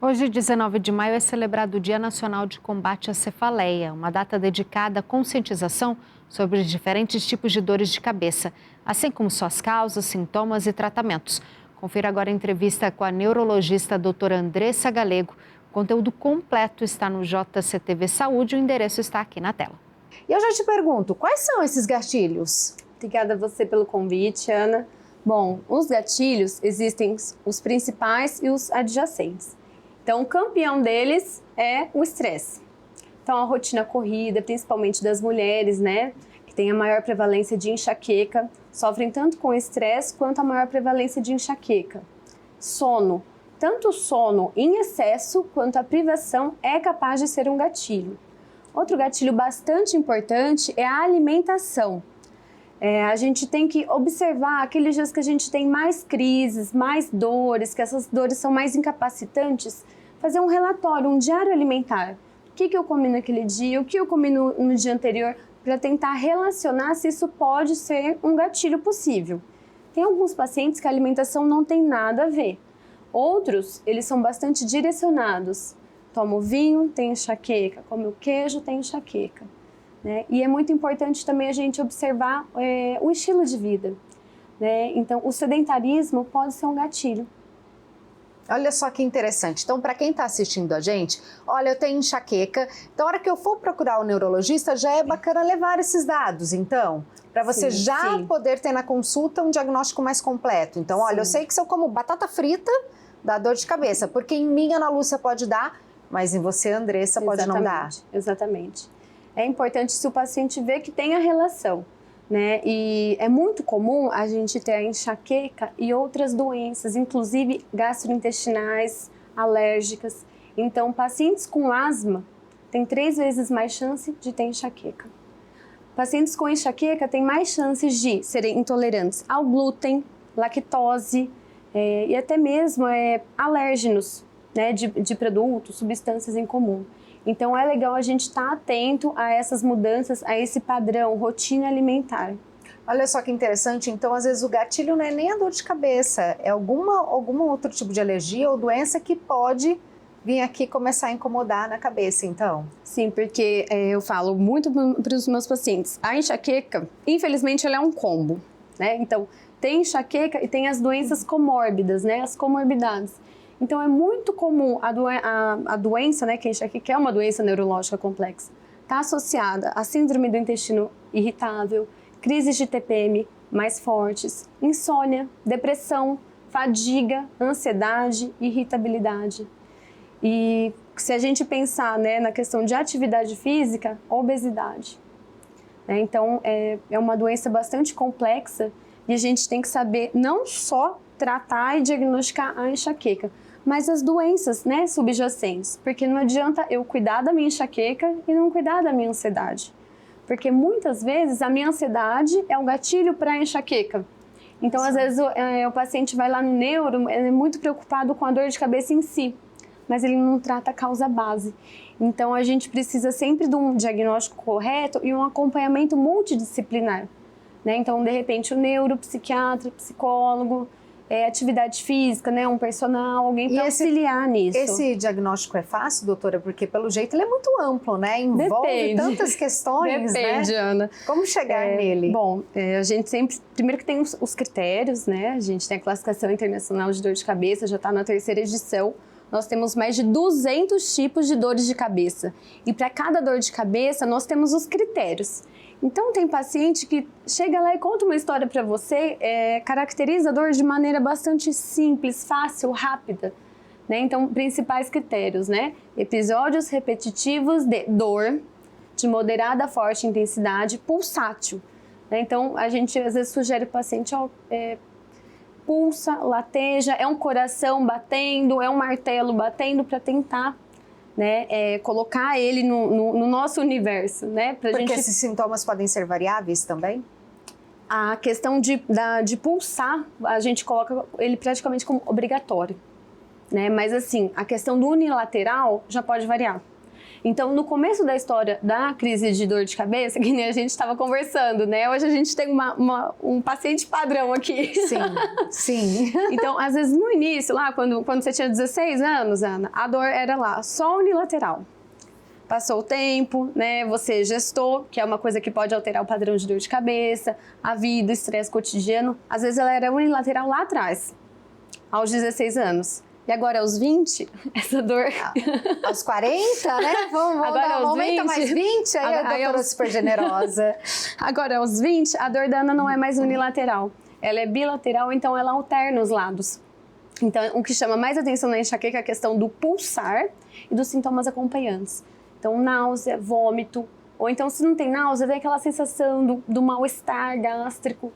Hoje, 19 de maio, é celebrado o Dia Nacional de Combate à Cefaleia, uma data dedicada à conscientização sobre os diferentes tipos de dores de cabeça, assim como suas causas, sintomas e tratamentos. Confira agora a entrevista com a neurologista doutora Andressa Galego. O conteúdo completo está no JCTV Saúde, o endereço está aqui na tela. E eu já te pergunto, quais são esses gatilhos? Obrigada a você pelo convite, Ana. Bom, os gatilhos existem os principais e os adjacentes. Então, o campeão deles é o estresse. Então, a rotina corrida, principalmente das mulheres, né, que tem a maior prevalência de enxaqueca, sofrem tanto com estresse quanto a maior prevalência de enxaqueca. Sono. Tanto o sono em excesso quanto a privação é capaz de ser um gatilho. Outro gatilho bastante importante é a alimentação. A gente tem que observar aqueles dias que a gente tem mais crises, mais dores, que essas dores são mais incapacitantes, fazer um relatório, um diário alimentar. O que eu comi naquele dia, o que eu comi no dia anterior, para tentar relacionar se isso pode ser um gatilho possível. Tem alguns pacientes que a alimentação não tem nada a ver. Outros, eles são bastante direcionados. Toma o vinho, tem enxaqueca, come o queijo, tem enxaqueca. Né? E é muito importante também a gente observar o estilo de vida. Né? Então, o sedentarismo pode ser um gatilho. Olha só que interessante. Então, para quem está assistindo a gente, olha, eu tenho enxaqueca. Então, na hora que eu for procurar o neurologista, já é bacana levar esses dados, então, para você poder ter na consulta um diagnóstico mais completo. Então, olha, eu sei que se eu como batata frita, dá dor de cabeça, porque em mim, Ana Lúcia, pode dar, mas em você, Andressa, pode não dar. Exatamente. É importante se o paciente vê que tem a relação, né? E é muito comum a gente ter a enxaqueca e outras doenças, inclusive gastrointestinais, alérgicas. Então, pacientes com asma têm 3 vezes mais chance de ter enxaqueca. Pacientes com enxaqueca têm mais chances de serem intolerantes ao glúten, lactose e até mesmo alérgenos, né, de produtos, substâncias em comum. Então, é legal a gente estar atento a essas mudanças, a esse padrão, rotina alimentar. Olha só que interessante, então, às vezes o gatilho não é nem a dor de cabeça, é algum outro tipo de alergia ou doença que pode vir aqui começar a incomodar na cabeça, então? Sim, porque eu falo muito para os meus pacientes, a enxaqueca, infelizmente, ela é um combo, né? Então, tem enxaqueca e tem as doenças comórbidas, né? As comorbidades. Então, é muito comum a doença, né, que a enxaqueca é uma doença neurológica complexa, está associada à síndrome do intestino irritável, crises de TPM mais fortes, insônia, depressão, fadiga, ansiedade, irritabilidade. E se a gente pensar, né, na questão de atividade física, obesidade. Então, é uma doença bastante complexa e a gente tem que saber não só tratar e diagnosticar a enxaqueca, mas as doenças, né, subjacentes, porque não adianta eu cuidar da minha enxaqueca e não cuidar da minha ansiedade, porque muitas vezes a minha ansiedade é um gatilho para a enxaqueca. Então, às vezes, o paciente vai lá no neuro, ele é muito preocupado com a dor de cabeça em si, mas ele não trata a causa base. Então, a gente precisa sempre de um diagnóstico correto e um acompanhamento multidisciplinar. Né? Então, de repente, o neuro, psiquiatra, psicólogo, atividade física, né, um personal, alguém para auxiliar nisso. Esse diagnóstico é fácil, doutora? Porque pelo jeito ele é muito amplo, né? Envolve tantas questões, Depende, né? Ana. Como chegar nele? Bom, a gente sempre, primeiro que tem os critérios, né? A gente tem a classificação internacional de dor de cabeça, já está na 3ª edição. Nós temos mais de 200 tipos de dores de cabeça. E para cada dor de cabeça, nós temos os critérios. Então, tem paciente que chega lá e conta uma história para você, caracteriza a dor de maneira bastante simples, fácil, rápida. Né? Então, principais critérios, né? Episódios repetitivos de dor, de moderada a forte intensidade, pulsátil. Né? Então, a gente às vezes sugere para o paciente, pulsa, lateja, é um coração batendo, é um martelo batendo para tentar, né, colocar ele no nosso universo, né? Porque esses sintomas podem ser variáveis também? A questão de pulsar, a gente coloca ele praticamente como obrigatório, né? Mas assim, a questão do unilateral já pode variar. Então, no começo da história da crise de dor de cabeça, que nem a gente estava conversando, né? Hoje a gente tem um paciente padrão aqui. Sim, sim. Então, às vezes, no início, lá, quando você tinha 16 anos, Ana, a dor era lá, só unilateral. Passou o tempo, né? Você gestou, que é uma coisa que pode alterar o padrão de dor de cabeça, a vida, o estresse cotidiano. Às vezes, ela era unilateral lá atrás, aos 16 anos. E agora, aos 20, essa dor... Aos 40, né? Vamos agora, dar um aumento mais 20, aí a doutora super generosa. Agora, aos 20, a dor da Ana não é mais unilateral. Ela é bilateral, então ela alterna os lados. Então, o que chama mais atenção na enxaqueca é a questão do pulsar e dos sintomas acompanhantes. Então, náusea, vômito, ou então, se não tem náusea, vem aquela sensação do mal-estar gástrico,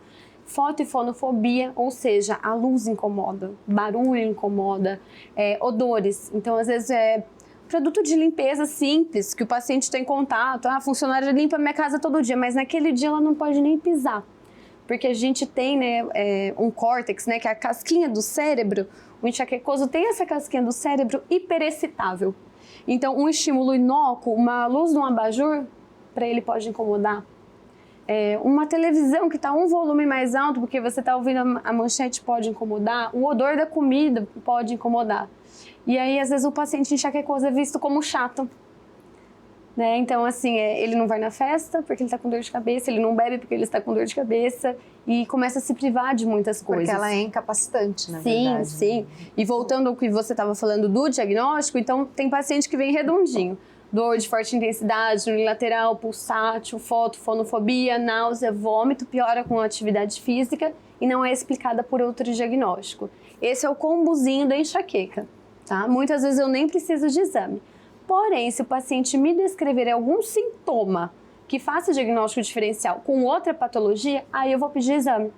foto e fonofobia, ou seja, a luz incomoda, barulho incomoda, odores. Então, às vezes, produto de limpeza simples, que o paciente tem contato, a funcionária limpa a minha casa todo dia, mas naquele dia ela não pode nem pisar. Porque a gente tem, né, um córtex, né, que é a casquinha do cérebro, o enxaquecoso tem essa casquinha do cérebro hiperexcitável. Então, um estímulo inócuo, uma luz de um abajur, para ele pode incomodar. Uma televisão que está um volume mais alto, porque você está ouvindo a manchete, pode incomodar. O odor da comida pode incomodar. E aí, às vezes, o paciente enxaquecoso é visto como chato. Né? Então, assim, ele não vai na festa porque ele está com dor de cabeça, ele não bebe porque ele está com dor de cabeça e começa a se privar de muitas coisas. Porque ela é incapacitante, na verdade. Sim, sim. E voltando ao que você estava falando do diagnóstico, então, tem paciente que vem redondinho. Dor de forte intensidade, unilateral, pulsátil, fonofobia, náusea, vômito, piora com a atividade física e não é explicada por outro diagnóstico. Esse é o combozinho da enxaqueca, tá? Muitas vezes eu nem preciso de exame. Porém, se o paciente me descrever algum sintoma que faça diagnóstico diferencial com outra patologia, aí eu vou pedir exame.